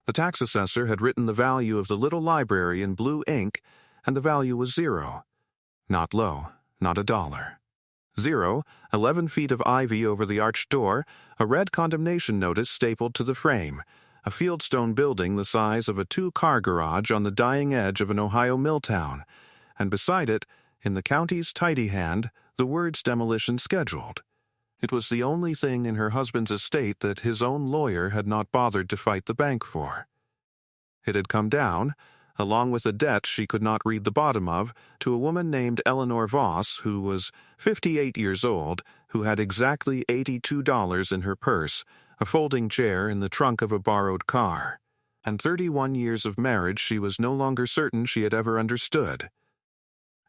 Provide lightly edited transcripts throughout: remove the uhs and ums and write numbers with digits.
The tax assessor had written the value of the little library in blue ink, and the value was 0. Not low, not $1. 0, 11 feet of ivy over the arched door, a red condemnation notice stapled to the frame, a fieldstone building the size of a 2-car garage on the dying edge of an Ohio mill town, and beside it, in the county's tidy hand, the words demolition scheduled. It was the only thing in her husband's estate that his own lawyer had not bothered to fight the bank for. It had come down, along with a debt she could not read the bottom of, to a woman named Eleanor Voss, who was 58 years old, who had exactly $82 in her purse, a folding chair in the trunk of a borrowed car, and 31 years of marriage she was no longer certain she had ever understood.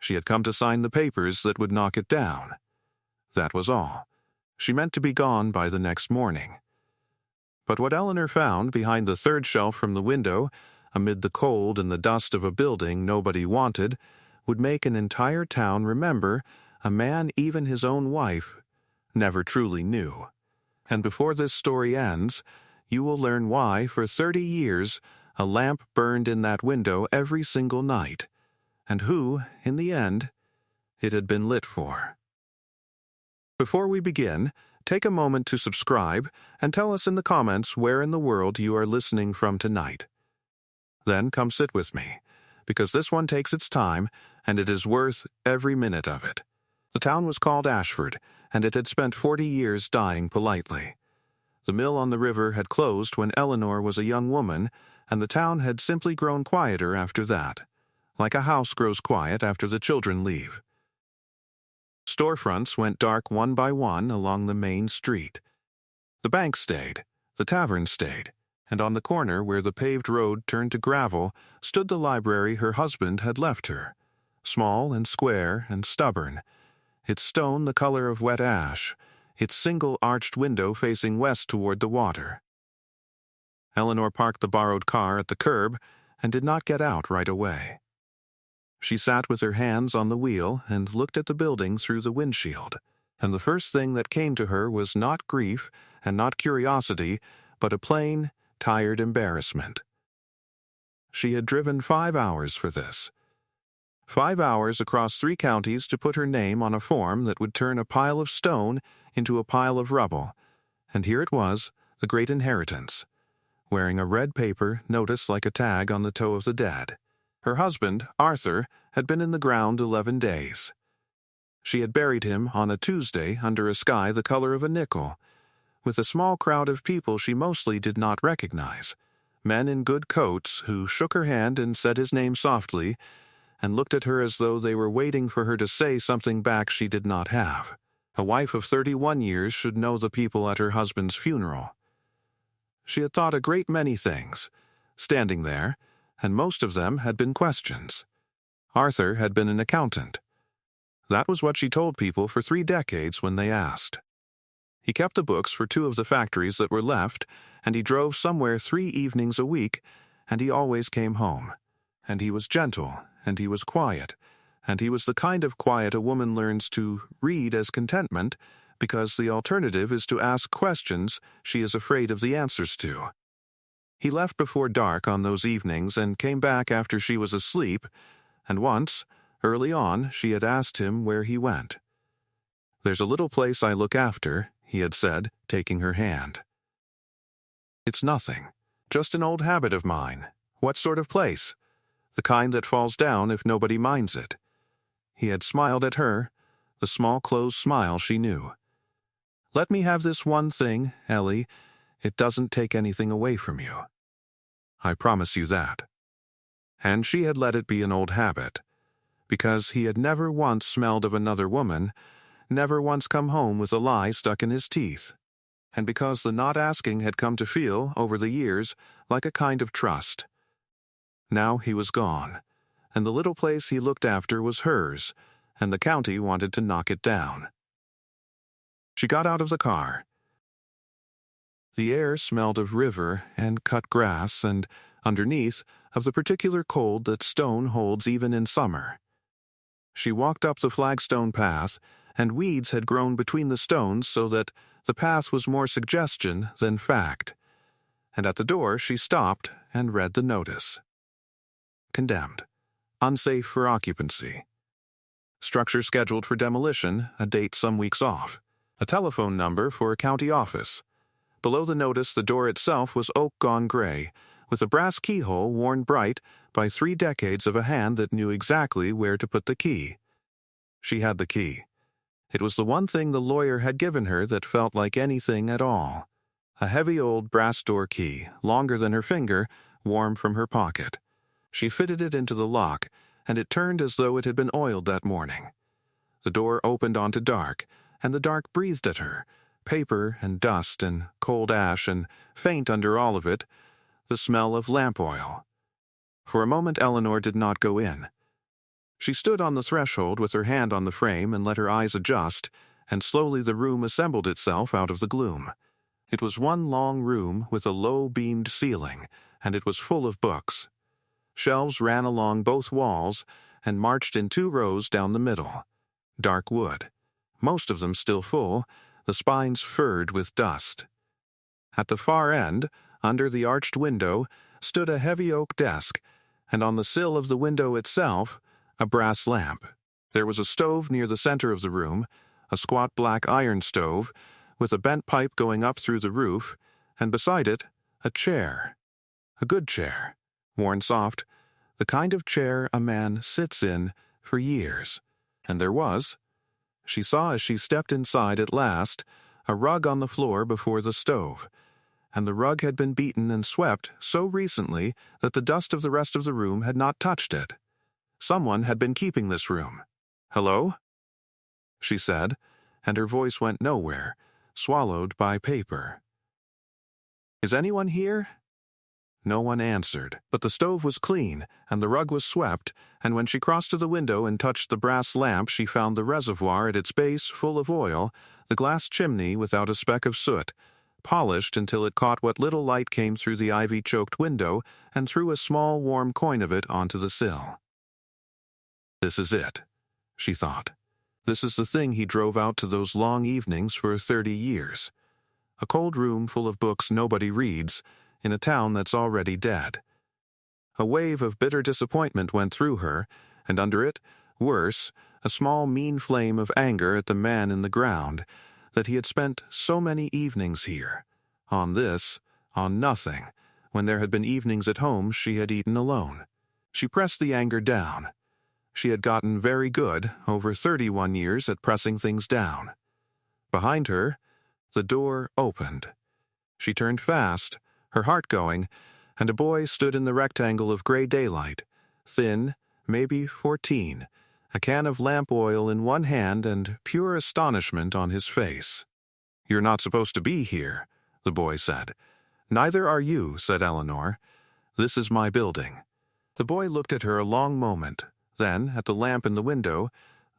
She had come to sign the papers that would knock it down. That was all. She meant to be gone by the next morning. But what Eleanor found behind the third shelf from the window, amid the cold and the dust of a building nobody wanted, would make an entire town remember a man even his own wife never truly knew. And before this story ends, you will learn why, for 30 years, a lamp burned in that window every single night, and who, in the end, it had been lit for. Before we begin, take a moment to subscribe and tell us in the comments where in the world you are listening from tonight. Then come sit with me, because this one takes its time, and it is worth every minute of it. The town was called Ashford, and it had spent 40 years dying politely. The mill on the river had closed when Eleanor was a young woman, and the town had simply grown quieter after that, like a house grows quiet after the children leave. Storefronts went dark one by one along the main street. The bank stayed, the tavern stayed, and on the corner where the paved road turned to gravel stood the library her husband had left her, small and square and stubborn, its stone the color of wet ash, its single arched window facing west toward the water. Eleanor parked the borrowed car at the curb and did not get out right away. She sat with her hands on the wheel and looked at the building through the windshield, and the first thing that came to her was not grief and not curiosity, but a plain, tired embarrassment. She had driven 5 hours for this. 5 hours across 3 counties to put her name on a form that would turn a pile of stone into a pile of rubble, and here it was, the great inheritance, wearing a red paper notice like a tag on the toe of the dead. Her husband, Arthur, had been in the ground 11 days. She had buried him on a Tuesday under a sky the color of a nickel, with a small crowd of people she mostly did not recognize, men in good coats who shook her hand and said his name softly, and looked at her as though they were waiting for her to say something back she did not have. A wife of 31 years should know the people at her husband's funeral. She had thought a great many things, standing there, and most of them had been questions. Arthur had been an accountant. That was what she told people for 3 decades when they asked. He kept the books for 2 of the factories that were left, and he drove somewhere 3 evenings a week, and he always came home. And he was gentle, and he was quiet, and he was the kind of quiet a woman learns to read as contentment, because the alternative is to ask questions she is afraid of the answers to. He left before dark on those evenings and came back after she was asleep, and once, early on, she had asked him where he went. "There's a little place I look after," he had said, taking her hand. "It's nothing. Just an old habit of mine. What sort of place? The kind that falls down if nobody minds it." He had smiled at her, the small closed smile she knew. "Let me have this one thing, Ellie. It doesn't take anything away from you. I promise you that." And she had let it be an old habit, because he had never once smelled of another woman, never once come home with a lie stuck in his teeth, and because the not asking had come to feel, over the years, like a kind of trust. Now he was gone, and the little place he looked after was hers, and the county wanted to knock it down. She got out of the car. The air smelled of river and cut grass and, underneath, of the particular cold that stone holds even in summer. She walked up the flagstone path, and weeds had grown between the stones so that the path was more suggestion than fact. And at the door she stopped and read the notice. Condemned. Unsafe for occupancy. Structure scheduled for demolition, a date some weeks off. A telephone number for a county office. Below the notice, the door itself was oak gone gray, with a brass keyhole worn bright by 3 decades of a hand that knew exactly where to put the key. She had the key. It was the one thing the lawyer had given her that felt like anything at all. A heavy old brass door key, longer than her finger, warm from her pocket. She fitted it into the lock, and it turned as though it had been oiled that morning. The door opened onto dark, and the dark breathed at her, paper and dust and cold ash, and faint under all of it, the smell of lamp oil. For a moment Eleanor did not go in. She stood on the threshold with her hand on the frame and let her eyes adjust, and slowly the room assembled itself out of the gloom. It was one long room with a low-beamed ceiling, and it was full of books. Shelves ran along both walls and marched in 2 rows down the middle. Dark wood, most of them still full, the spines furred with dust. At the far end, under the arched window, stood a heavy oak desk, and on the sill of the window itself, a brass lamp. There was a stove near the center of the room, a squat black iron stove, with a bent pipe going up through the roof, and beside it, a chair. A good chair, worn soft, the kind of chair a man sits in for years. And there was, she saw as she stepped inside at last, a rug on the floor before the stove, and the rug had been beaten and swept so recently that the dust of the rest of the room had not touched it. Someone had been keeping this room. "Hello?" she said, and her voice went nowhere, swallowed by paper. "Is anyone here?" No one answered, but the stove was clean, and the rug was swept, and when she crossed to the window and touched the brass lamp she found the reservoir at its base full of oil, the glass chimney without a speck of soot, polished until it caught what little light came through the ivy-choked window and threw a small warm coin of it onto the sill. This is it, she thought. This is the thing he drove out to those long evenings for 30 years. A cold room full of books nobody reads, in a town that's already dead. A wave of bitter disappointment went through her, and under it, worse, a small mean flame of anger at the man in the ground, that he had spent so many evenings here, on this, on nothing, when there had been evenings at home she had eaten alone. She pressed the anger down. She had gotten very good, over 31 years, at pressing things down. Behind her, the door opened. She turned fast, her heart going, and a boy stood in the rectangle of gray daylight, thin, maybe 14, a can of lamp oil in one hand and pure astonishment on his face. "You're not supposed to be here," the boy said. "Neither are you," said Eleanor. "This is my building." The boy looked at her a long moment, then at the lamp in the window,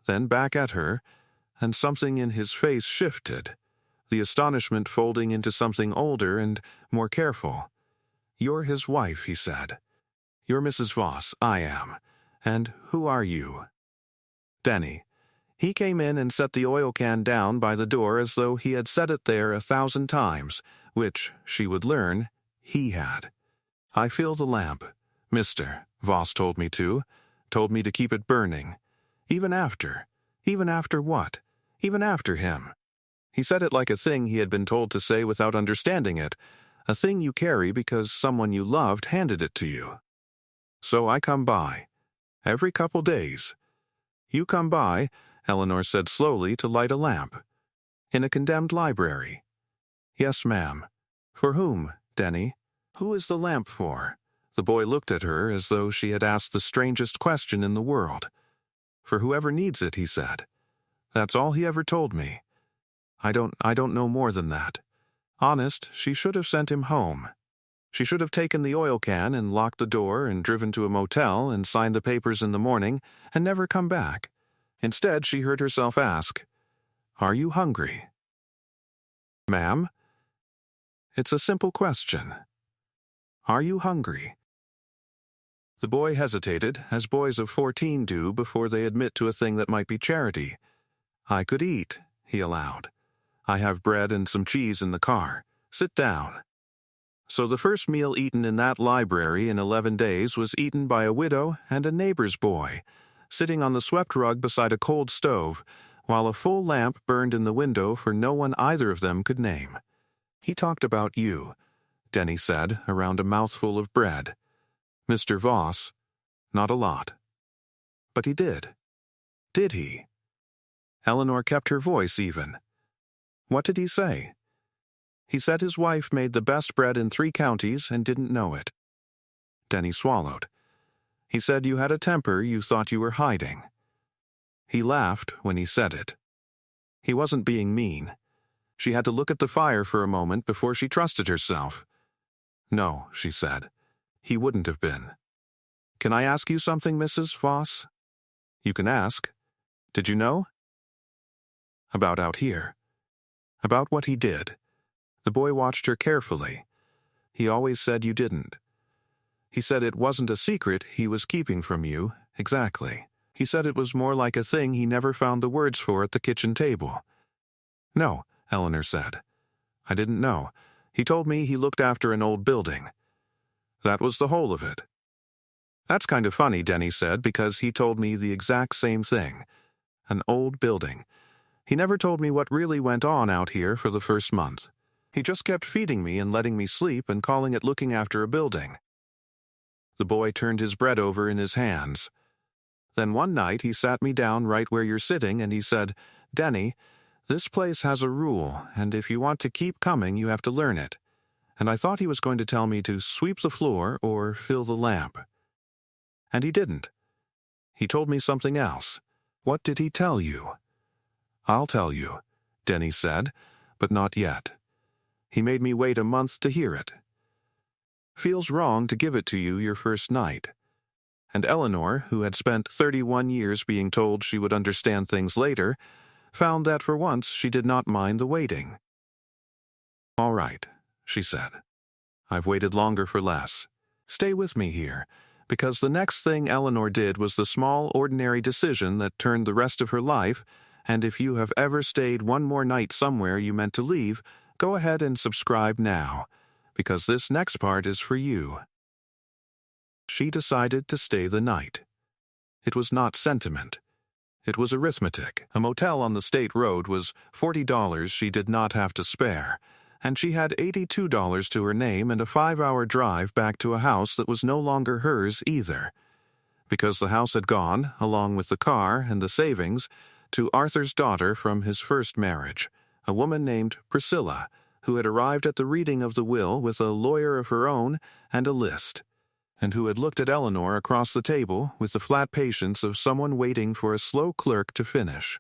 then back at her, and something in his face shifted, the astonishment folding into something older and more careful. "You're his wife," he said. "You're Mrs. Voss, I am. And who are you?" Denny. He came in and set the oil can down by the door as though he had set it there 1,000 times, which, she would learn, he had. "I feel the lamp. Mr. Voss told me to keep it burning. Even after what? Even after him." He said it like a thing he had been told to say without understanding it, a thing you carry because someone you loved handed it to you. "So I come by. Every couple days." "You come by," Eleanor said slowly, "to light a lamp. In a condemned library." "Yes, ma'am." "For whom, Denny? Who is the lamp for?" The boy looked at her as though she had asked the strangest question in the world. "For whoever needs it," he said. "That's all he ever told me. I don't know more than that." Honest, she should have sent him home. She should have taken the oil can and locked the door and driven to a motel and signed the papers in the morning and never come back. Instead, she heard herself ask, "Are you hungry?" "Ma'am?" It's a simple question. Are you hungry? The boy hesitated, as boys of 14 do before they admit to a thing that might be charity. "I could eat," he allowed. "I have bread and some cheese in the car. Sit down." So the first meal eaten in that library in 11 days was eaten by a widow and a neighbor's boy, sitting on the swept rug beside a cold stove, while a full lamp burned in the window for no one either of them could name. He talked about you, Denny said, around a mouthful of bread. Mr. Voss, not a lot. But he did. Did he? Eleanor kept her voice even. What did he say? He said his wife made the best bread in 3 counties and didn't know it. Denny swallowed. He said you had a temper you thought you were hiding. He laughed when he said it. He wasn't being mean. She had to look at the fire for a moment before she trusted herself. No, she said. He wouldn't have been. Can I ask you something, Mrs. Voss? You can ask. Did you know? About out here. About what he did. The boy watched her carefully. He always said you didn't. He said it wasn't a secret he was keeping from you, exactly. He said it was more like a thing he never found the words for at the kitchen table. No, Eleanor said. I didn't know. He told me he looked after an old building. That was the whole of it. That's kind of funny, Denny said, because he told me the exact same thing. An old building. He never told me what really went on out here for the first month. He just kept feeding me and letting me sleep and calling it looking after a building. The boy turned his bread over in his hands. Then one night he sat me down right where you're sitting and he said, Denny, this place has a rule, and if you want to keep coming, you have to learn it. And I thought he was going to tell me to sweep the floor or fill the lamp. And he didn't. He told me something else. What did he tell you? I'll tell you, Denny said, but not yet. He made me wait a month to hear it. Feels wrong to give it to you your first night. And Eleanor, who had spent 31 years being told she would understand things later, found that for once she did not mind the waiting. All right, she said. I've waited longer for less. Stay with me here, because the next thing Eleanor did was the small, ordinary decision that turned the rest of her life, and if you have ever stayed one more night somewhere you meant to leave, go ahead and subscribe now, because this next part is for you. She decided to stay the night. It was not sentiment. It was arithmetic. A motel on the state road was $40 she did not have to spare, and she had $82 to her name and a 5-hour drive back to a house that was no longer hers either, because the house had gone, along with the car and the savings, to Arthur's daughter from his first marriage, a woman named Priscilla, who had arrived at the reading of the will with a lawyer of her own and a list, and who had looked at Eleanor across the table with the flat patience of someone waiting for a slow clerk to finish.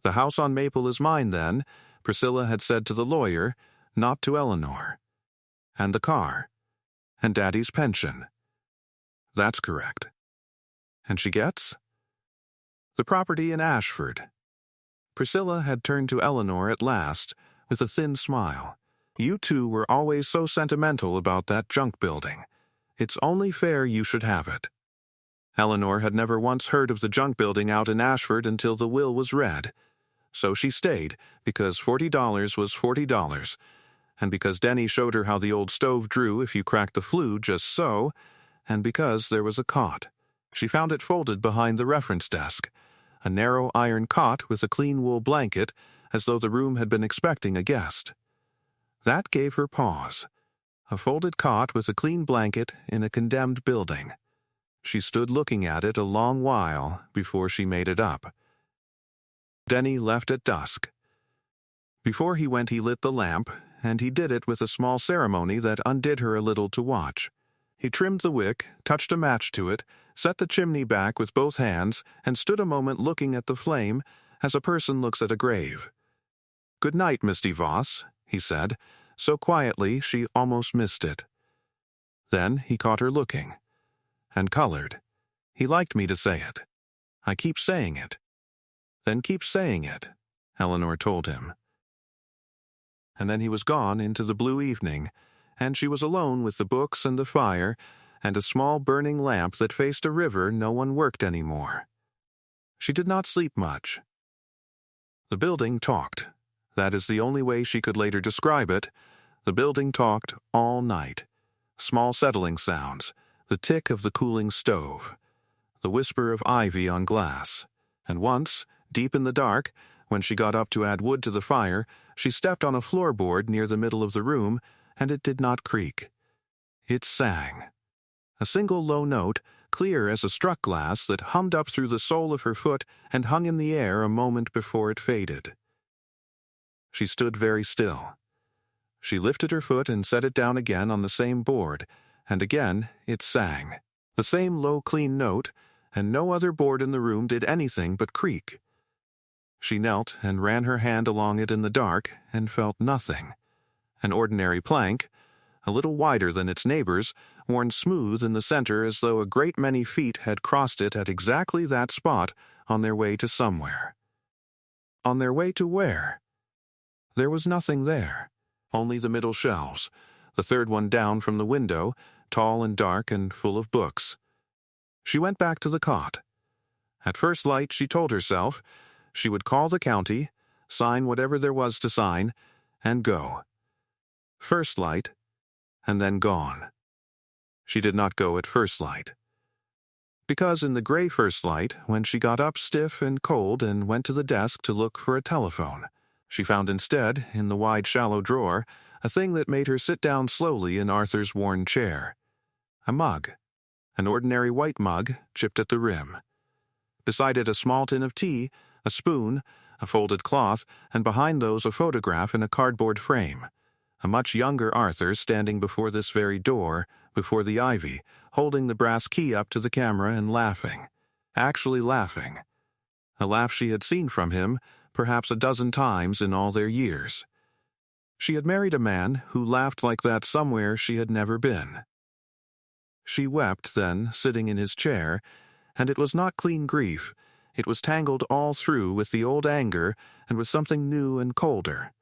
The house on Maple is mine, then, Priscilla had said to the lawyer, not to Eleanor. And the car. And Daddy's pension. That's correct. And she gets? The property in Ashford. Priscilla had turned to Eleanor at last, with a thin smile. You two were always so sentimental about that junk building. It's only fair you should have it. Eleanor had never once heard of the junk building out in Ashford until the will was read. So she stayed, because $40 was $40, and because Denny showed her how the old stove drew if you cracked the flue just so, and because there was a cot. She found it folded behind the reference desk, a narrow iron cot with a clean wool blanket, as though the room had been expecting a guest. That gave her pause. A folded cot with a clean blanket in a condemned building. She stood looking at it a long while before she made it up. Denny left at dusk. Before he went he lit the lamp, and he did it with a small ceremony that undid her a little to watch. He trimmed the wick, touched a match to it, set the chimney back with both hands, and stood a moment looking at the flame as a person looks at a grave. "Good night, Misty Voss," he said, so quietly she almost missed it. Then he caught her looking, and colored. He liked me to say it. I keep saying it. Then keep saying it, Eleanor told him. And then he was gone into the blue evening, and she was alone with the books and the fire and a small burning lamp that faced a river no one worked anymore. She did not sleep much. The building talked. That is the only way she could later describe it. The building talked all night. Small settling sounds, the tick of the cooling stove, the whisper of ivy on glass. And once, deep in the dark, when she got up to add wood to the fire, she stepped on a floorboard near the middle of the room, and it did not creak. It sang. A single low note, clear as a struck glass, that hummed up through the sole of her foot and hung in the air a moment before it faded. She stood very still. She lifted her foot and set it down again on the same board, and again it sang. The same low, clean note, and no other board in the room did anything but creak. She knelt and ran her hand along it in the dark and felt nothing. An ordinary plank, a little wider than its neighbors, worn smooth in the center as though a great many feet had crossed it at exactly that spot on their way to somewhere. On their way to where? There was nothing there, only the middle shelves, the third one down from the window, tall and dark and full of books. She went back to the cot. At first light, she told herself, she would call the county, sign whatever there was to sign, and go. First light, and then gone. She did not go at first light. Because in the gray first light, when she got up stiff and cold and went to the desk to look for a telephone, she found instead, in the wide shallow drawer, a thing that made her sit down slowly in Arthur's worn chair. A mug. An ordinary white mug, chipped at the rim. Beside it a small tin of tea, a spoon, a folded cloth, and behind those a photograph in a cardboard frame. A much younger Arthur standing before this very door, before the ivy, holding the brass key up to the camera and laughing. Actually laughing. A laugh she had seen from him, perhaps a dozen times in all their years. She had married a man who laughed like that somewhere she had never been. She wept then, sitting in his chair, and it was not clean grief. It was tangled all through with the old anger and with something new and colder,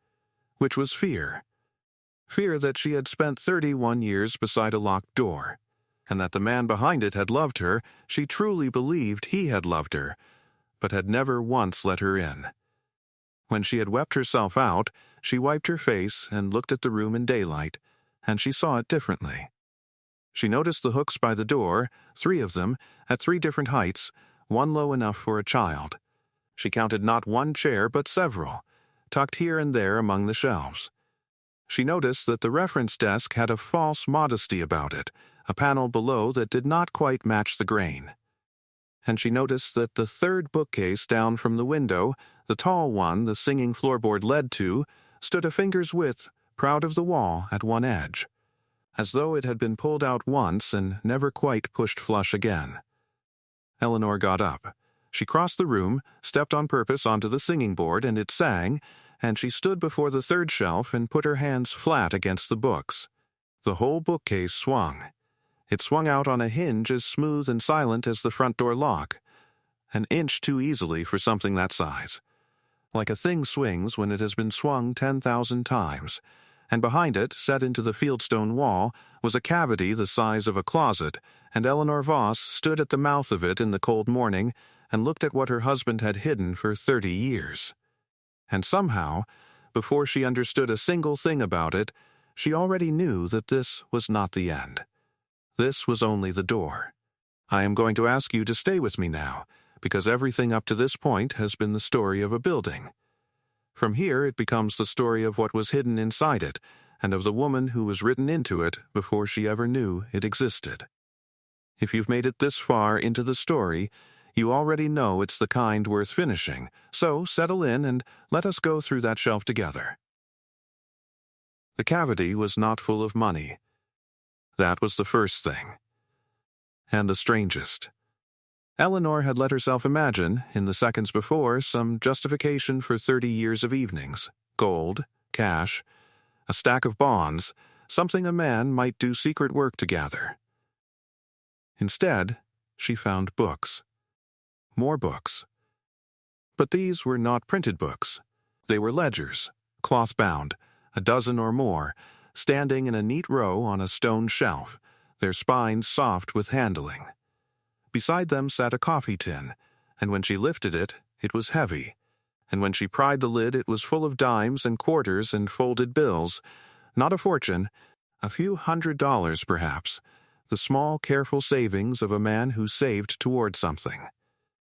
which was fear. Fear that she had spent 31 years beside a locked door, and that the man behind it had loved her. She truly believed he had loved her, but had never once let her in. When she had wept herself out, she wiped her face and looked at the room in daylight, and she saw it differently. She noticed the hooks by the door, 3 of them, at 3 different heights, one low enough for a child. She counted not one chair but several, tucked here and there among the shelves. She noticed that the reference desk had a false modesty about it, a panel below that did not quite match the grain. And she noticed that the third bookcase down from the window, the tall one the singing floorboard led to, stood a finger's width, proud of the wall at one edge, as though it had been pulled out once and never quite pushed flush again. Eleanor got up. She crossed the room, stepped on purpose onto the singing board, and it sang, and she stood before the third shelf and put her hands flat against the books. The whole bookcase swung. It swung out on a hinge as smooth and silent as the front door lock, an inch too easily for something that size. Like a thing swings when it has been swung 10,000 times, and behind it, set into the fieldstone wall, was a cavity the size of a closet, and Eleanor Voss stood at the mouth of it in the cold morning and looked at what her husband had hidden for 30 years. And somehow, before she understood a single thing about it, she already knew that this was not the end. This was only the door. I am going to ask you to stay with me now, because everything up to this point has been the story of a building. From here it becomes the story of what was hidden inside it, and of the woman who was written into it before she ever knew it existed. If you've made it this far into the story, you already know it's the kind worth finishing, so settle in and let us go through that shelf together. The cavity was not full of money. That was the first thing. And the strangest. Eleanor had let herself imagine, in the seconds before, some justification for 30 years of evenings, gold, cash, a stack of bonds, something a man might do secret work to gather. Instead, she found books. More books. But these were not printed books. They were ledgers, cloth-bound, a dozen or more, standing in a neat row on a stone shelf, their spines soft with handling. Beside them sat a coffee tin, and when she lifted it, it was heavy, and when she pried the lid it was full of dimes and quarters and folded bills, Not a fortune, a few $100 perhaps, the small, careful savings of a man who saved toward something.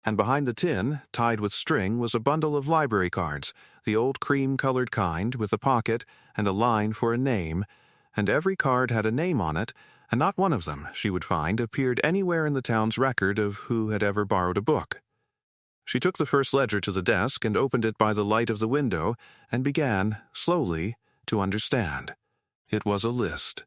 And behind the tin, tied with string, was a bundle of library cards, the old cream-colored kind, with a pocket and a line for a name, and every card had a name on it, and not one of them, she would find, appeared anywhere in the town's record of who had ever borrowed a book. She took the first ledger to the desk and opened it by the light of the window and began, slowly, to understand. It was a list.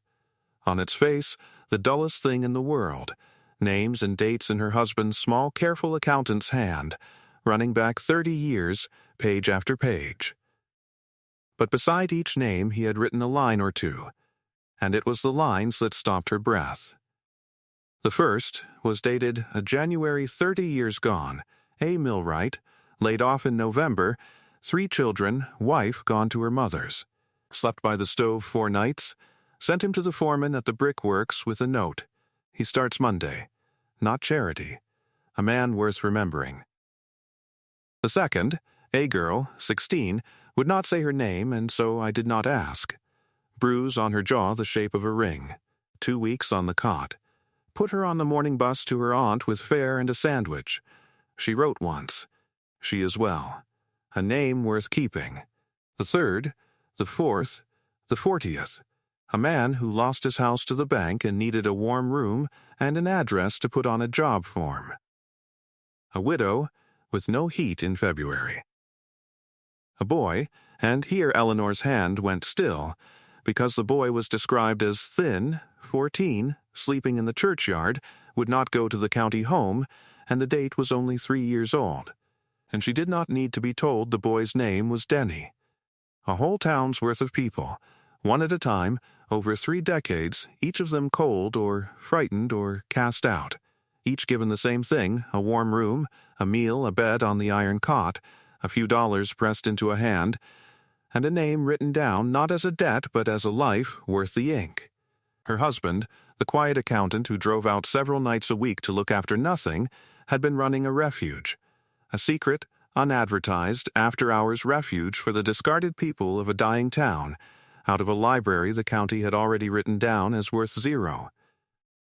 On its face, the dullest thing in the world, names and dates in her husband's small, careful accountant's hand, running back 30 years, page after page. But beside each name he had written a line or two, and it was the lines that stopped her breath. The first was dated a January 30 years gone, A. millwright, laid off in November, 3 children, wife gone to her mother's. Slept by the stove 4 nights, sent him to the foreman at the brickworks with a note. He starts Monday. Not charity. A man worth remembering. The second, a girl, 16, would not say her name, and so I did not ask. Bruise on her jaw the shape of a ring. 2 weeks on the cot. Put her on the morning bus to her aunt with fare and a sandwich. She wrote once. She is well. A name worth keeping. The third, the fourth, the 40th. A man who lost his house to the bank and needed a warm room and an address to put on a job form. A widow with no heat in February. A boy, and here Eleanor's hand went still, because the boy was described as thin, 14, sleeping in the churchyard, would not go to the county home, and the date was only 3 years old. And she did not need to be told the boy's name was Denny. A whole town's worth of people, one at a time, over 3 decades, each of them cold or frightened or cast out, each given the same thing, a warm room, a meal, a bed on the iron cot, a few dollars pressed into a hand, and a name written down not as a debt but as a life worth the ink. Her husband, the quiet accountant who drove out several nights a week to look after nothing, had been running a refuge, a secret, unadvertised, after-hours refuge for the discarded people of a dying town, out of a library the county had already written down as worth 0,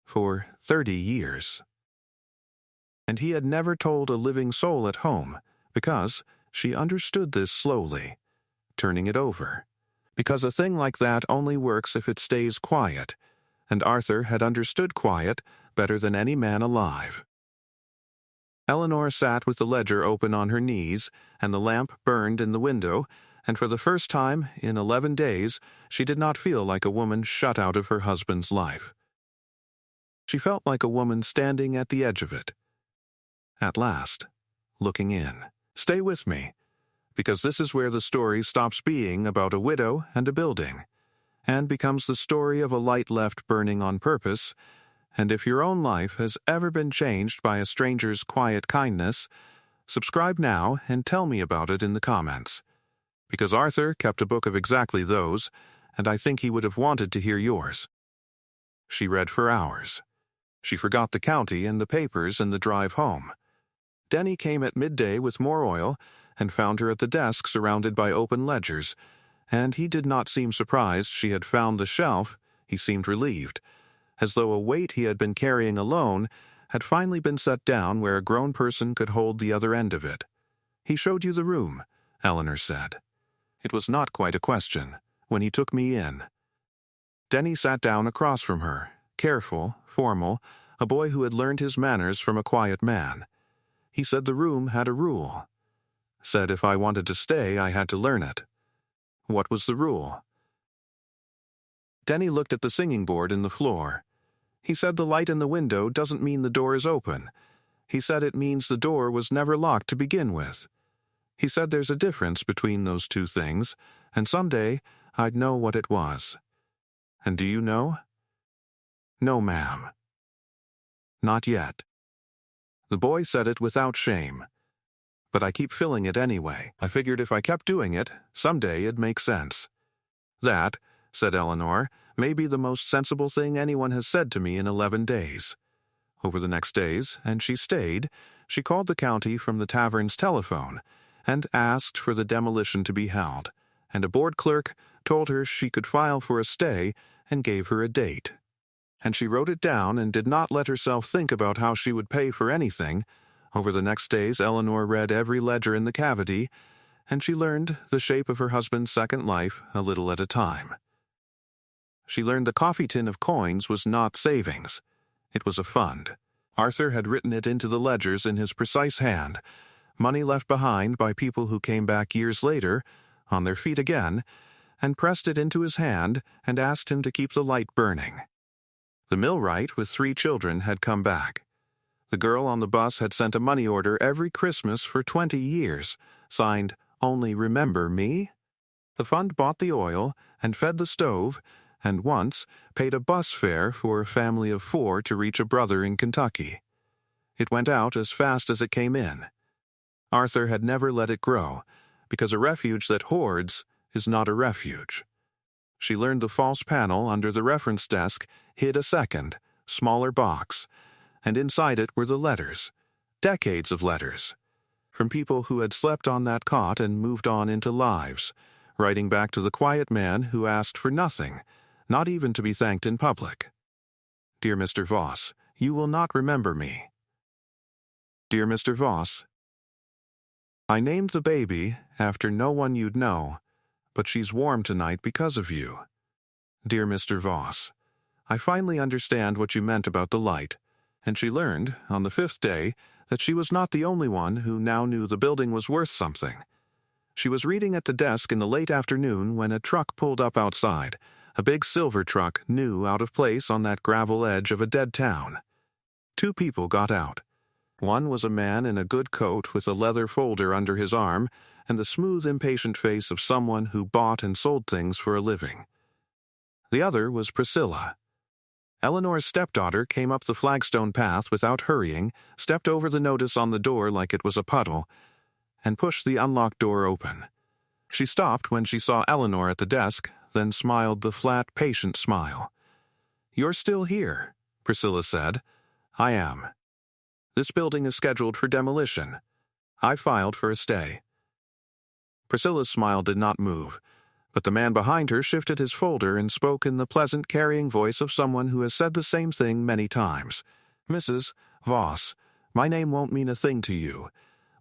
for 30 years. And he had never told a living soul at home, because she understood this slowly, turning it over, because a thing like that only works if it stays quiet, and Arthur had understood quiet better than any man alive. Eleanor sat with the ledger open on her knees, and the lamp burned in the window, and for the first time in 11 days she did not feel like a woman shut out of her husband's life. She felt like a woman standing at the edge of it. At last, looking in. Stay with me, because this is where the story stops being about a widow and a building, and becomes the story of a light left burning on purpose. And if your own life has ever been changed by a stranger's quiet kindness, subscribe now and tell me about it in the comments. Because Arthur kept a book of exactly those, and I think he would have wanted to hear yours. She read for hours. She forgot the county and the papers in the drive home. Denny came at midday with more oil and found her at the desk surrounded by open ledgers, and he did not seem surprised she had found the shelf. He seemed relieved, as though a weight he had been carrying alone had finally been set down where a grown person could hold the other end of it. He showed you the room, Eleanor said. It was not quite a question, when he took me in. Denny sat down across from her, careful, formal, a boy who had learned his manners from a quiet man. He said the room had a rule. Said if I wanted to stay, I had to learn it. What was the rule? Denny looked at the singing board in the floor. He said the light in the window doesn't mean the door is open. He said it means the door was never locked to begin with. He said there's a difference between those two things, and someday I'd know what it was. And do you know? No, ma'am. Not yet. The boy said it without shame. But I keep filling it anyway. I figured if I kept doing it, someday it'd make sense. That, said Eleanor, may be the most sensible thing anyone has said to me in 11 days. Over the next days, and she stayed, she called the county from the tavern's telephone and asked for the demolition to be held, and a board clerk told her she could file for a stay, and gave her a date. And she wrote it down and did not let herself think about how she would pay for anything. Over the next days, Eleanor read every ledger in the cavity, and she learned the shape of her husband's second life a little at a time. She learned the coffee tin of coins was not savings. It was a fund. Arthur had written it into the ledgers in his precise hand, money left behind by people who came back years later, on their feet again, and pressed it into his hand and asked him to keep the light burning. The millwright with 3 children had come back. The girl on the bus had sent a money order every Christmas for 20 years, signed, "Only remember me." The fund bought the oil and fed the stove, and once paid a bus fare for a family of 4 to reach a brother in Kentucky. It went out as fast as it came in. Arthur had never let it grow, because a refuge that hoards is not a refuge. She learned the false panel under the reference desk hid a second, smaller box, and inside it were the letters, decades of letters, from people who had slept on that cot and moved on into lives, writing back to the quiet man who asked for nothing, not even to be thanked in public. "Dear Mr. Voss, you will not remember me. Dear Mr. Voss, I named the baby after no one you'd know, but she's warm tonight because of you. Dear Mr. Voss, I finally understand what you meant about the light." And she learned, on the 5th day, that she was not the only one who now knew the building was worth something. She was reading at the desk in the late afternoon when a truck pulled up outside, a big silver truck, new out of place on that gravel edge of a dead town. 2 people got out. One was a man in a good coat with a leather folder under his arm and the smooth, impatient face of someone who bought and sold things for a living. The other was Priscilla. Eleanor's stepdaughter came up the flagstone path without hurrying, stepped over the notice on the door like it was a puddle, and pushed the unlocked door open. She stopped when she saw Eleanor at the desk, then smiled the flat, patient smile. "You're still here," Priscilla said. "I am. This building is scheduled for demolition. I filed for a stay." Priscilla's smile did not move, but the man behind her shifted his folder and spoke in the pleasant, carrying voice of someone who has said the same thing many times. "Mrs. Voss, my name won't mean a thing to you,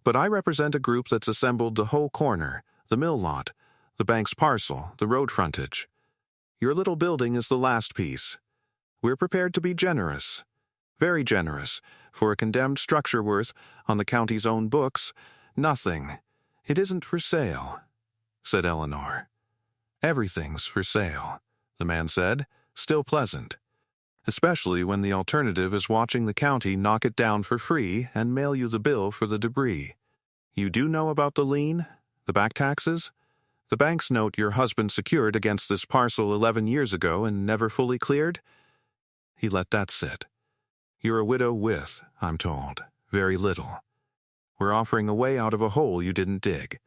but I represent a group that's assembled the whole corner, the mill lot, the bank's parcel, the road frontage. Your little building is the last piece. We're prepared to be generous, very generous, for a condemned structure worth, on the county's own books, nothing. It isn't for sale," said Eleanor. "Everything's for sale," the man said, still pleasant. "Especially when the alternative is watching the county knock it down for free and mail you the bill for the debris. You do know about the lien? The back taxes? The bank's note your husband secured against this parcel 11 years ago and never fully cleared?" He let that sit. "You're a widow with, I'm told, very little. We're offering a way out of a hole you didn't dig.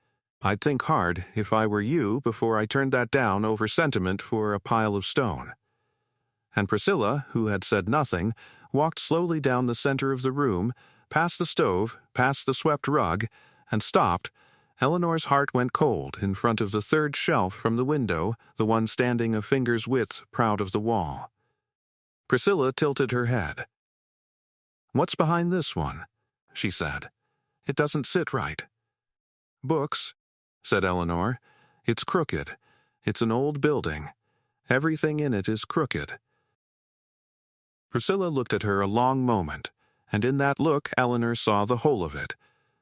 I'd think hard, if I were you, before I turned that down over sentiment for a pile of stone." And Priscilla, who had said nothing, walked slowly down the center of the room, past the stove, past the swept rug, and stopped. Eleanor's heart went cold in front of the 3rd shelf from the window, the one standing a finger's width proud of the wall. Priscilla tilted her head. "What's behind this one?" she said. "It doesn't sit right." "Books," said Eleanor. "It's crooked. It's an old building. Everything in it is crooked." Priscilla looked at her a long moment, and in that look Eleanor saw the whole of it.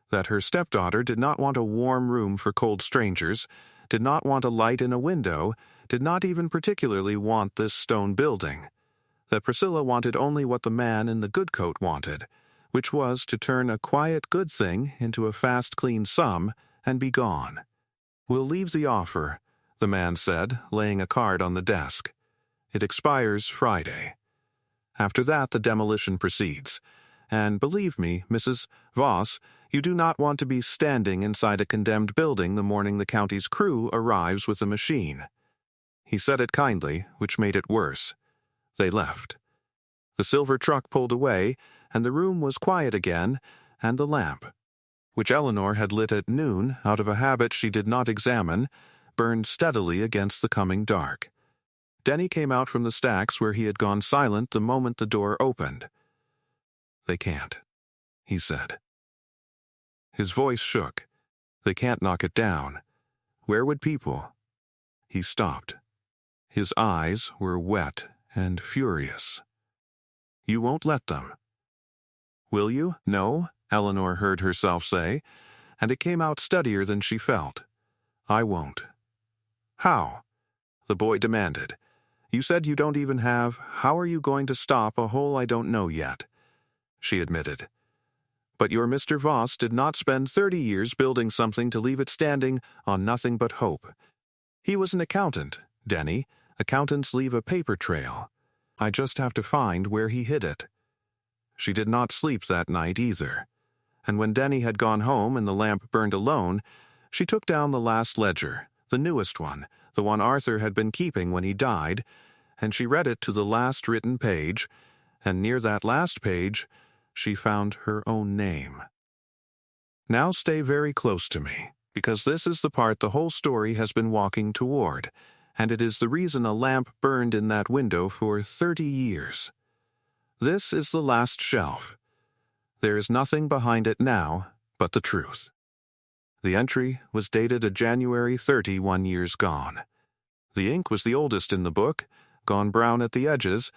That her stepdaughter did not want a warm room for cold strangers, did not want a light in a window, did not even particularly want this stone building. That Priscilla wanted only what the man in the good coat wanted, which was to turn a quiet good thing into a fast clean sum and be gone. "We'll leave the offer," the man said, laying a card on the desk. "It expires Friday. After that the demolition proceeds. And believe me, Mrs. Voss, you do not want to be standing inside a condemned building the morning the county's crew arrives with a machine." He said it kindly, which made it worse. They left. The silver truck pulled away, and the room was quiet again, and the lamp, which Eleanor had lit at noon out of a habit she did not examine, burned steadily against the coming dark. Denny came out from the stacks where he had gone silent the moment the door opened. "They can't," he said. His voice shook. "They can't knock it down. Where would people—" He stopped. His eyes were wet and furious. "You won't let them." "Will you?" "No," Eleanor heard herself say, and it came out steadier than she felt. "I won't." "How?" the boy demanded. "You said you don't even have— How are you going to stop a hole I don't know yet?" she admitted. "But your Mr. Voss did not spend 30 years building something to leave it standing on nothing but hope. He was an accountant, Denny. Accountants leave a paper trail. I just have to find where he hid it." She did not sleep that night either. And when Denny had gone home and the lamp burned alone, she took down the last ledger, the newest one, the one Arthur had been keeping when he died, and she read it to the last written page, and near that last page, she found her own name. Now stay very close to me, because this is the part the whole story has been walking toward, and it is the reason a lamp burned in that window for 30 years. This is the last shelf. There is nothing behind it now but the truth. The entry was dated a January 31 years gone. The ink was the oldest in the book, gone brown at the edges,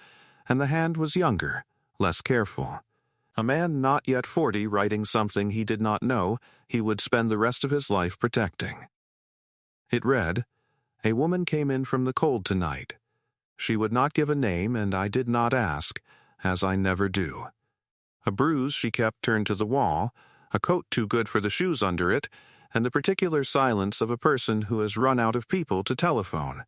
and the hand was younger, less careful. A man not yet 40 writing something he did not know he would spend the rest of his life protecting. It read, "A woman came in from the cold tonight. She would not give a name, and I did not ask, as I never do. A bruise she kept turned to the wall, a coat too good for the shoes under it, and the particular silence of a person who has run out of people to telephone.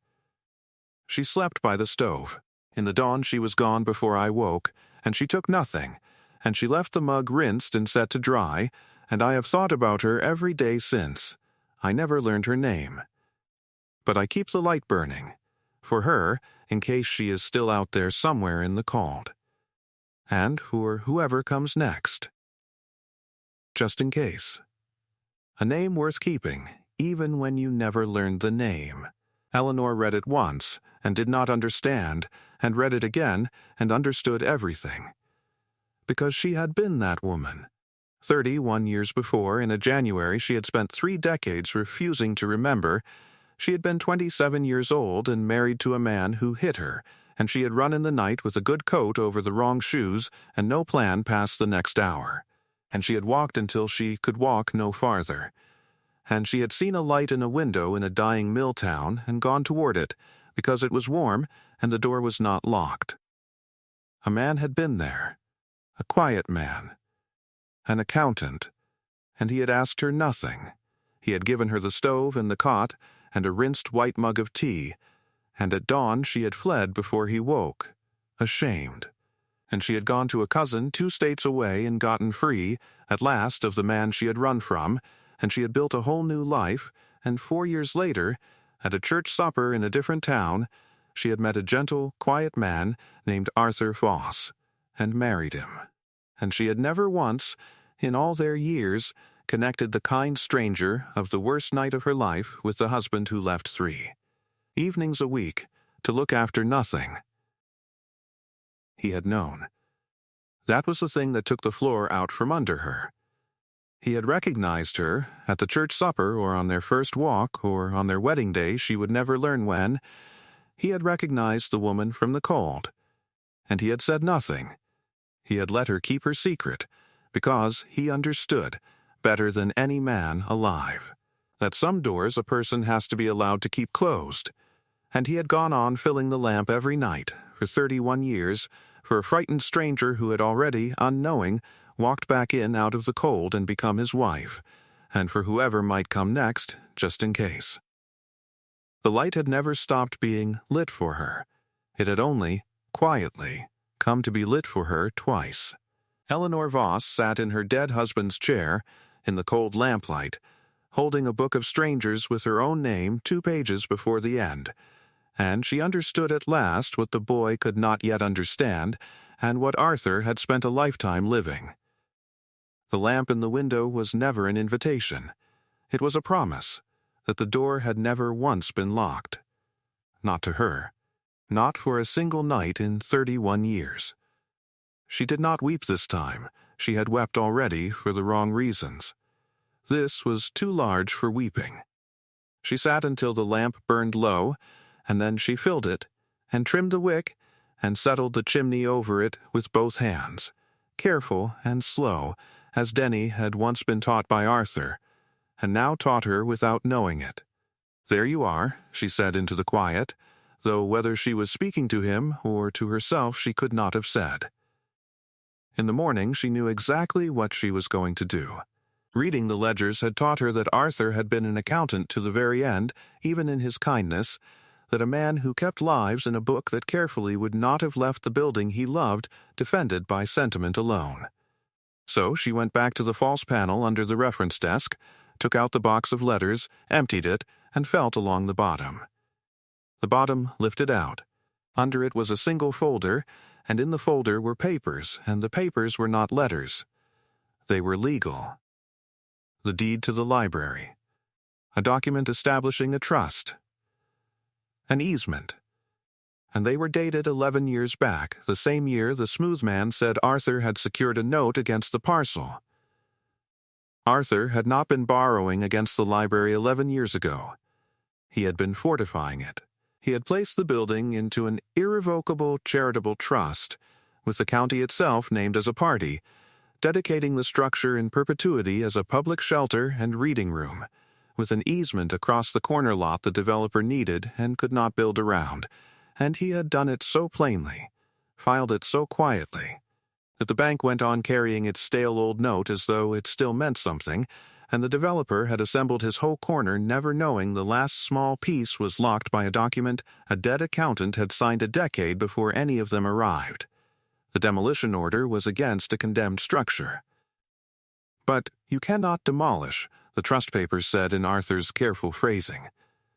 She slept by the stove. In the dawn she was gone before I woke, and she took nothing, and she left the mug rinsed and set to dry, and I have thought about her every day since. I never learned her name. But I keep the light burning, for her, in case she is still out there somewhere in the cold. And for whoever comes next. Just in case. A name worth keeping, even when you never learned the name." Eleanor read it once, and did not understand, and read it again, and understood everything. Because she had been that woman. 31 years before, in a January she had spent 3 decades refusing to remember. She had been 27 years old and married to a man who hit her, and she had run in the night with a good coat over the wrong shoes and no plan past the next hour. And she had walked until she could walk no farther. And she had seen a light in a window in a dying mill town and gone toward it, because it was warm and the door was not locked. A man had been there, a quiet man, an accountant, and he had asked her nothing. He had given her the stove and the cot and a rinsed white mug of tea, and at dawn she had fled before he woke, ashamed. And she had gone to a cousin 2 states away and gotten free, at last, of the man she had run from, and she had built a whole new life, and 4 years later, at a church supper in a different town, she had met a gentle, quiet man named Arthur Voss, and married him. And she had never once, in all their years, connected the kind stranger of the worst night of her life with the husband who left 3 evenings a week to look after nothing. He had known. That was the thing that took the floor out from under her. He had recognized her at the church supper or on their first walk or on their wedding day, she would never learn when. He had recognized the woman from the cold. And he had said nothing. He had let her keep her secret because he understood, better than any man alive, that some doors a person has to be allowed to keep closed. And he had gone on filling the lamp every night for 31 years, for a frightened stranger who had already, unknowing, walked back in out of the cold and become his wife, and for whoever might come next, just in case. The light had never stopped being lit for her. It had only, quietly, come to be lit for her twice. Eleanor Voss sat in her dead husband's chair, in the cold lamplight, holding a book of strangers with her own name 2 pages before the end, and she understood at last what the boy could not yet understand, and what Arthur had spent a lifetime living. The lamp in the window was never an invitation. It was a promise that the door had never once been locked. Not to her. Not for a single night in 31 years. She did not weep this time. She had wept already for the wrong reasons. This was too large for weeping. She sat until the lamp burned low, and then she filled it, and trimmed the wick, and settled the chimney over it with both hands, careful and slow, as Denny had once been taught by Arthur, and now taught her without knowing it. "There you are," she said into the quiet, though whether she was speaking to him or to herself she could not have said. In the morning she knew exactly what she was going to do. Reading the ledgers had taught her that Arthur had been an accountant to the very end, even in his kindness, that a man who kept lives in a book that carefully would not have left the building he loved defended by sentiment alone. So she went back to the false panel under the reference desk, took out the box of letters, emptied it, and felt along the bottom. The bottom lifted out. Under it was a single folder, and in the folder were papers, and the papers were not letters. They were legal. The deed to the library. A document establishing a trust. An easement. And they were dated 11 years back, the same year the smooth man said Arthur had secured a note against the parcel. Arthur had not been borrowing against the library 11 years ago. He had been fortifying it. He had placed the building into an irrevocable charitable trust, with the county itself named as a party, dedicating the structure in perpetuity as a public shelter and reading room, with an easement across the corner lot the developer needed and could not build around, and he had done it so plainly, filed it so quietly, that the bank went on carrying its stale old note as though it still meant something, and the developer had assembled his whole corner never knowing the last small piece was locked by a document a dead accountant had signed a decade before any of them arrived. The demolition order was against a condemned structure. But you cannot demolish, the trust papers said in Arthur's careful phrasing.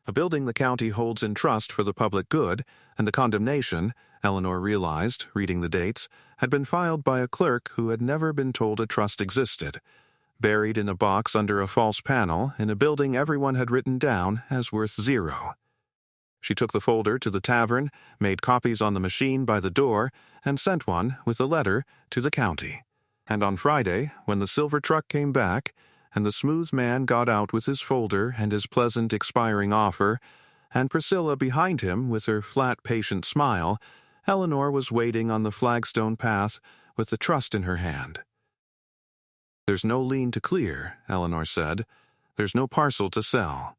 A building the county holds in trust for the public good, and the condemnation, Eleanor realized, reading the dates, had been filed by a clerk who had never been told a trust existed, buried in a box under a false panel in a building everyone had written down as worth 0. She took the folder to the tavern, made copies on the machine by the door, and sent one, with a letter, to the county. And on Friday, when the silver truck came back, and the smooth man got out with his folder and his pleasant expiring offer, and Priscilla behind him with her flat patient smile, Eleanor was waiting on the flagstone path with the trust in her hand. "There's no lien to clear," Eleanor said. "There's no parcel to sell.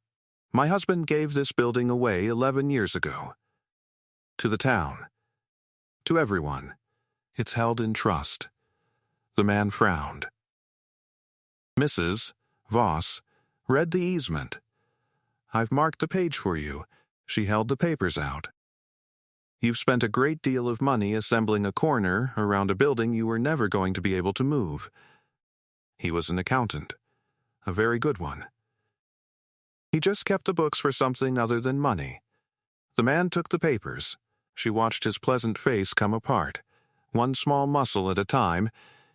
My husband gave this building away 11 years ago. To the town. To everyone. It's held in trust." The man frowned. Mrs. Voss read the easement. "I've marked the page for you." She held the papers out. "You've spent a great deal of money assembling a corner around a building you were never going to be able to move." He was an accountant. A very good one. He just kept the books for something other than money. The man took the papers. She watched his pleasant face come apart, one small muscle at a time,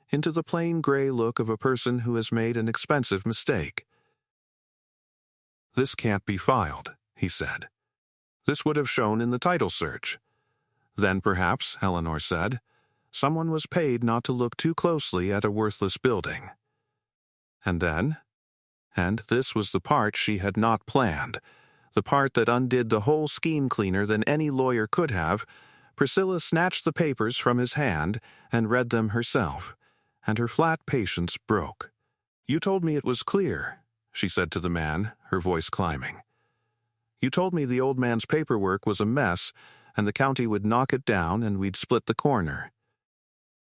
into the plain gray look of a person who has made an expensive mistake. "This can't be filed," he said. "This would have shown in the title search." Then perhaps, Eleanor said, someone was paid not to look too closely at a worthless building. And then, and this was the part she had not planned, the part that undid the whole scheme cleaner than any lawyer could have, Priscilla snatched the papers from his hand and read them herself, and her flat patience broke. "You told me it was clear," she said to the man, her voice climbing. "You told me the old man's paperwork was a mess, and the county would knock it down and we'd split the corner.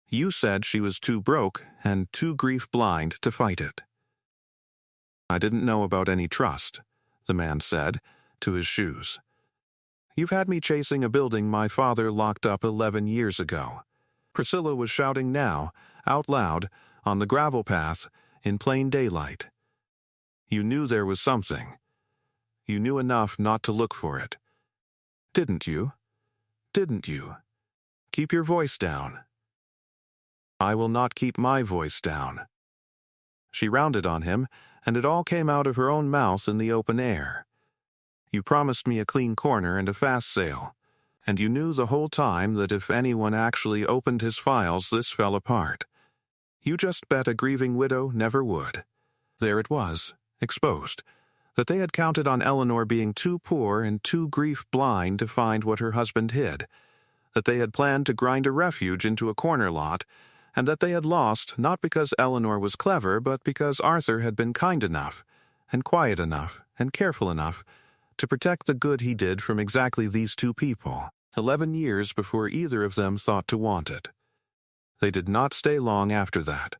You said she was too broke and too grief-blind to fight it." "I didn't know about any trust," the man said, to his shoes. "You've had me chasing a building my father locked up 11 years ago." Priscilla was shouting now, out loud, on the gravel path, in plain daylight. "You knew there was something. You knew enough not to look for it. Didn't you? Didn't you? Keep your voice down." "I will not keep my voice down." She rounded on him, and it all came out of her own mouth in the open air. You promised me a clean corner and a fast sale. And you knew the whole time that if anyone actually opened his files, this fell apart. You just bet a grieving widow never would. There it was, exposed, that they had counted on Eleanor being too poor and too grief-blind to find what her husband hid, that they had planned to grind a refuge into a corner lot, and that they had lost not because Eleanor was clever, but because Arthur had been kind enough, and quiet enough, and careful enough to protect the good he did from exactly these two people, 11 years before either of them thought to want it. They did not stay long after that.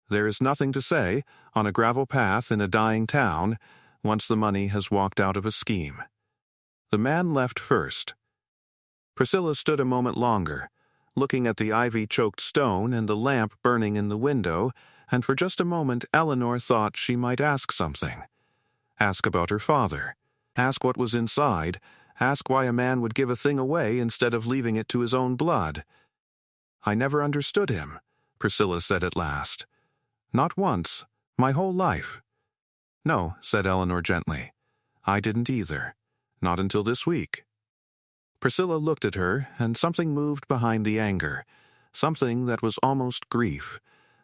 There is nothing to say, on a gravel path in a dying town, once the money has walked out of a scheme. The man left first. Priscilla stood a moment longer, looking at the ivy-choked stone and the lamp burning in the window, and for just a moment Eleanor thought she might ask something. Ask about her father. Ask what was inside. Ask why a man would give a thing away instead of leaving it to his own blood. "I never understood him," Priscilla said at last. "Not once. My whole life." "No," said Eleanor gently. "I didn't either. Not until this week." Priscilla looked at her, and something moved behind the anger, something that was almost grief,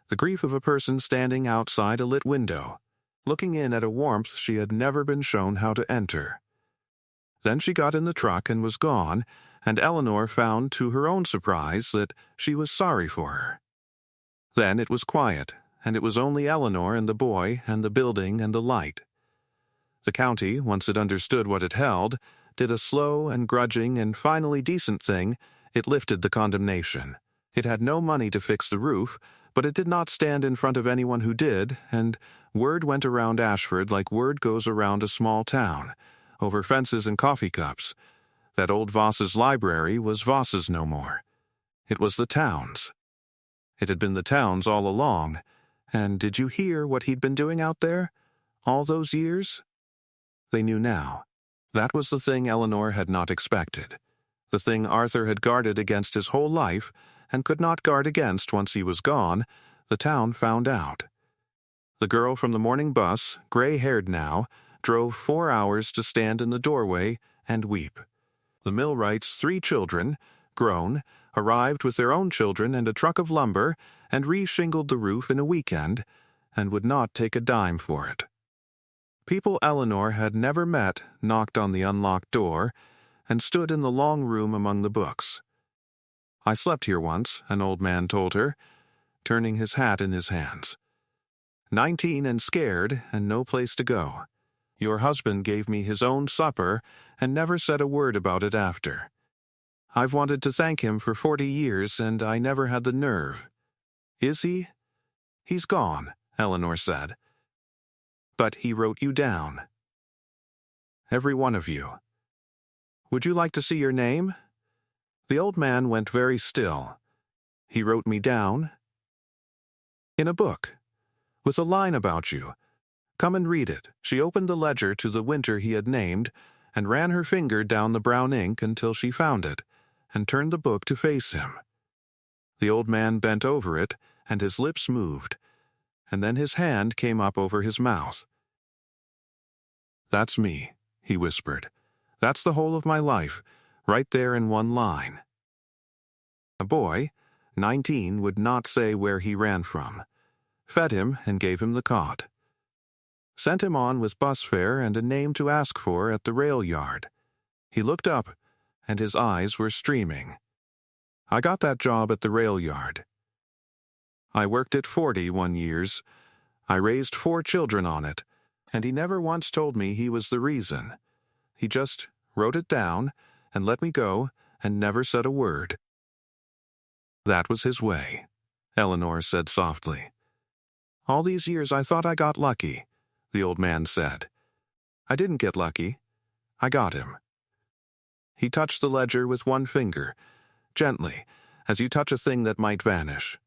the grief of a person standing outside a lit window, looking in at a warmth she had never been shown how to enter. Then she got in the truck and was gone, and Eleanor found to her own surprise that she was sorry for her. Then it was quiet, and it was only Eleanor and the boy and the building and the light. The county, once it understood what it held, did a slow and grudging and finally decent thing. It lifted the condemnation. It had no money to fix the roof, but it did not stand in front of anyone who did, and word went around Ashford like word goes around a small town, over fences and coffee cups, that old Voss's library was Voss's no more. It was the town's. It had been the town's all along, and did you hear what he'd been doing out there? All those years? They knew now. That was the thing Eleanor had not expected, the thing Arthur had guarded against his whole life and could not guard against once he was gone. The town found out. The girl from the morning bus, gray-haired now, drove 4 hours to stand in the doorway and weep. The millwright's 3 children, grown, arrived with their own children and a truck of lumber and re-shingled the roof in a weekend and would not take a dime for it. People Eleanor had never met knocked on the unlocked door and stood in the long room among the books. "I slept here once," an old man told her, turning his hat in his hands. "19 and scared and no place to go. Your husband gave me his own supper and never said a word about it after. I've wanted to thank him for 40 years and I never had the nerve." "Is he?" "He's gone," Eleanor said. "But he wrote you down. Every one of you. Would you like to see your name?" The old man went very still. "He wrote me down?" "In a book, with a line about you. Come and read it." She opened the ledger to the winter he had named and ran her finger down the brown ink until she found it, and turned the book to face him. The old man bent over it, and his lips moved, and then his hand came up over his mouth. "That's me," he whispered. "That's the whole of my life, right there in one line." A boy, 19, would not say where he ran from. Fed him and gave him the cot. Sent him on with bus fare and a name to ask for at the rail yard. He looked up, and his eyes were streaming. "I got that job at the rail yard. I worked it 41 years. I raised 4 children on it, and he never once told me he was the reason. He just wrote it down and let me go and never said a word." "That was his way," Eleanor said softly. "All these years I thought I got lucky," the old man said. "I didn't get lucky. I got him." He touched the ledger with one finger, gently, as you touch a thing that might vanish.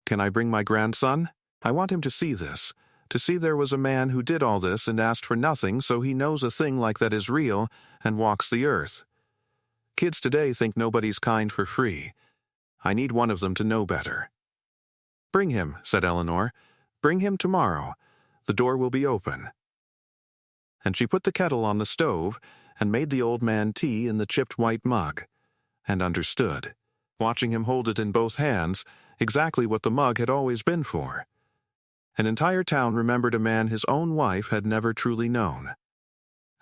"Can I bring my grandson? I want him to see this, to see there was a man who did all this and asked for nothing, so he knows a thing like that is real and walks the earth. Kids today think nobody's kind for free. I need one of them to know better." "Bring him," said Eleanor. "Bring him tomorrow. The door will be open." and she put the kettle on the stove and made the old man tea in the chipped white mug, and understood, watching him hold it in both hands, exactly what the mug had always been for. An entire town remembered a man his own wife had never truly known.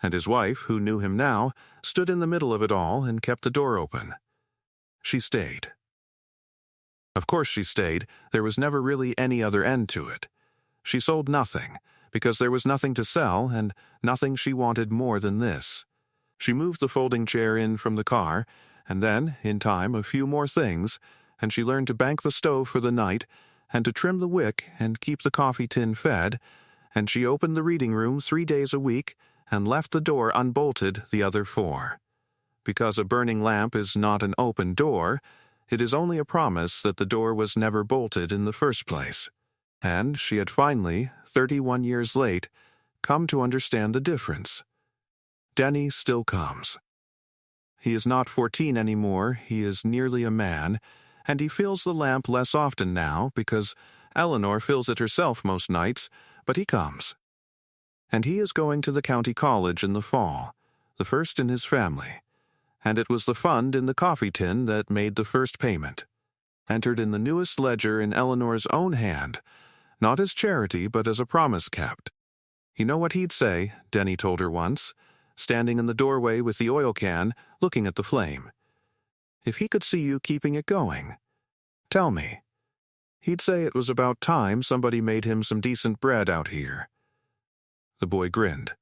And his wife, who knew him now, stood in the middle of it all and kept the door open. She stayed. Of course she stayed. There was never really any other end to it. She sold nothing, because there was nothing to sell and nothing she wanted more than this. She moved the folding chair in from the car, and then, in time, a few more things, and she learned to bank the stove for the night, and to trim the wick and keep the coffee tin fed, and she opened the reading room 3 days a week and left the door unbolted the other 4. Because a burning lamp is not an open door, it is only a promise that the door was never bolted in the first place. And she had finally, 31 years late, come to understand the difference. Denny still comes. He is not 14 anymore, he is nearly a man, and he fills the lamp less often now because Eleanor fills it herself most nights, but he comes. And he is going to the county college in the fall, the first in his family, and it was the fund in the coffee tin that made the first payment, entered in the newest ledger in Eleanor's own hand, not as charity but as a promise kept. You know what he'd say, Denny told her once, standing in the doorway with the oil can, looking at the flame. If he could see you keeping it going, tell me. He'd say it was about time somebody made him some decent bread out here. The boy grinned,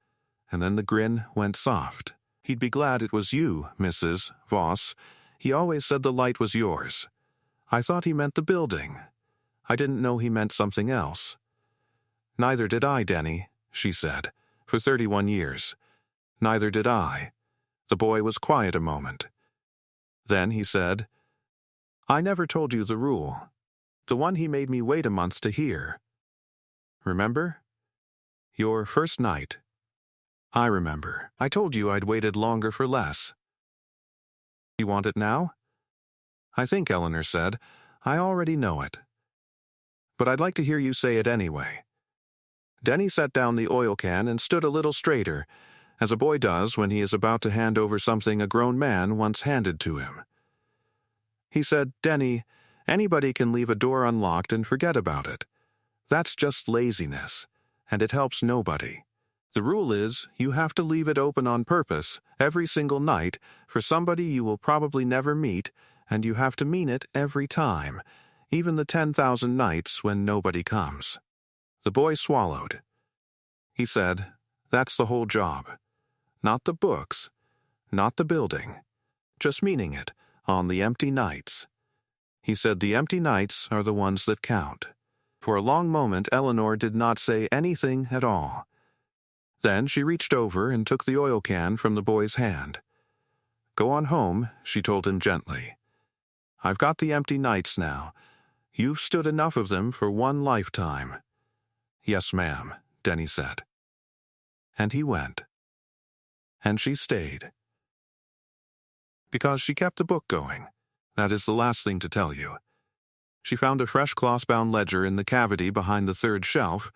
and then the grin went soft. He'd be glad it was you, Mrs. Voss. He always said the light was yours. I thought he meant the building. I didn't know he meant something else. Neither did I, Denny, she said, for 31 years. Neither did I. The boy was quiet a moment. Then he said, I never told you the rule. The one he made me wait a month to hear. Remember? Your first night. I remember. I told you I'd waited longer for less. You want it now? I think, Eleanor said, I already know it. But I'd like to hear you say it anyway. Denny set down the oil can and stood a little straighter, as a boy does when he is about to hand over something a grown man once handed to him. He said, Denny, anybody can leave a door unlocked and forget about it. That's just laziness, and it helps nobody. The rule is you have to leave it open on purpose every single night for somebody you will probably never meet, and you have to mean it every time, even the 10,000 nights when nobody comes. The boy swallowed. He said, that's the whole job. Not the books, not the building, just meaning it on the empty nights. He said the empty nights are the ones that count. For a long moment Eleanor did not say anything at all. Then she reached over and took the oil can from the boy's hand. Go on home, she told him gently. I've got the empty nights now. You've stood enough of them for one lifetime. Yes, ma'am, Denny said. And he went. And she stayed. Because she kept the book going. That is the last thing to tell you. She found a fresh cloth-bound ledger in the cavity behind the third shelf.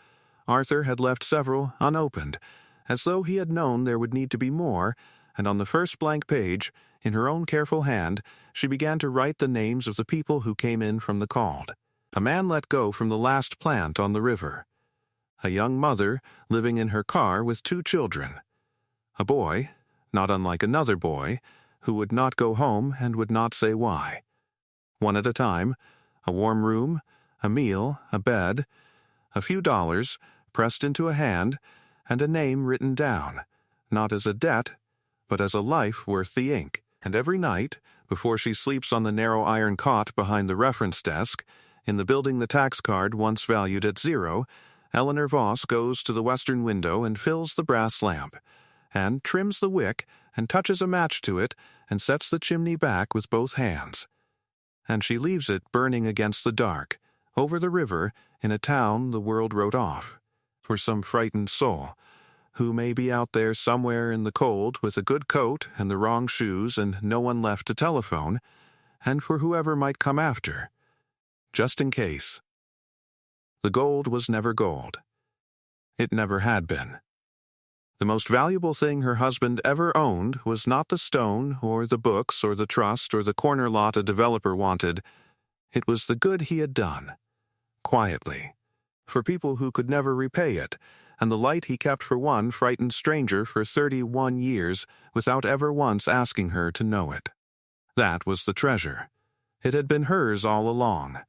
Arthur had left several unopened, as though he had known there would need to be more, and on the first blank page, in her own careful hand, she began to write the names of the people who came in from the called. A man let go from the last plant on the river. A young mother living in her car with 2 children. A boy, not unlike another boy, who would not go home and would not say why. One at a time, a warm room, a meal, a bed, a few dollars pressed into a hand, and a name written down, not as a debt, but as a life worth the ink. And every night, before she sleeps on the narrow iron cot behind the reference desk, in the building the tax card once valued at 0, Eleanor Voss goes to the western window and fills the brass lamp, and trims the wick and touches a match to it and sets the chimney back with both hands. And she leaves it burning against the dark, over the river, in a town the world wrote off, for some frightened soul, who may be out there somewhere in the cold with a good coat and the wrong shoes and no one left to telephone, and for whoever might come after, just in case. The gold was never gold. It never had been. The most valuable thing her husband ever owned was not the stone or the books or the trust or the corner lot a developer wanted. It was the good he had done, quietly, for people who could never repay it, and the light he kept for one frightened stranger for 31 years without ever once asking her to know it. That was the treasure. It had been hers all along.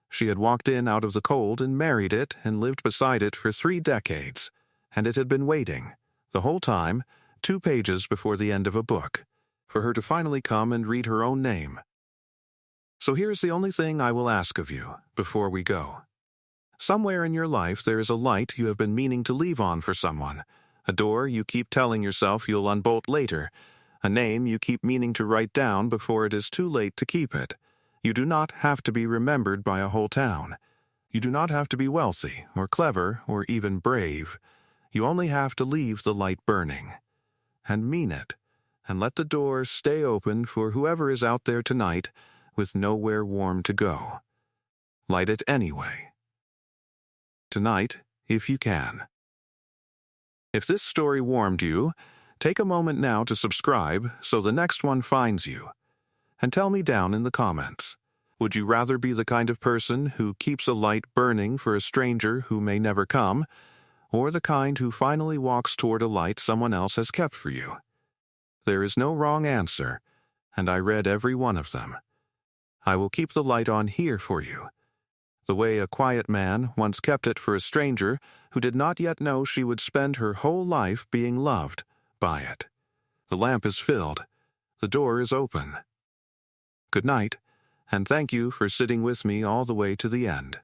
She had walked in out of the cold and married it and lived beside it for 3 decades, and it had been waiting, the whole time, 2 pages before the end of a book, for her to finally come and read her own name. So here's the only thing I will ask of you before we go. Somewhere in your life there is a light you have been meaning to leave on for someone, a door you keep telling yourself you'll unbolt later, a name you keep meaning to write down before it is too late to keep it. You do not have to be remembered by a whole town. You do not have to be wealthy or clever or even brave. You only have to leave the light burning. And mean it, and let the door stay open for whoever is out there tonight with nowhere warm to go. Light it anyway. Tonight, if you can. If this story warmed you, take a moment now to subscribe so the next one finds you. And tell me down in the comments, would you rather be the kind of person who keeps a light burning for a stranger who may never come, or the kind who finally walks toward a light someone else has kept for you? There is no wrong answer, and I read every one of them. I will keep the light on here for you, the way a quiet man once kept it for a stranger who did not yet know she would spend her whole life being loved by it. The lamp is filled. The door is open. Good night, and thank you for sitting with me all the way to the end.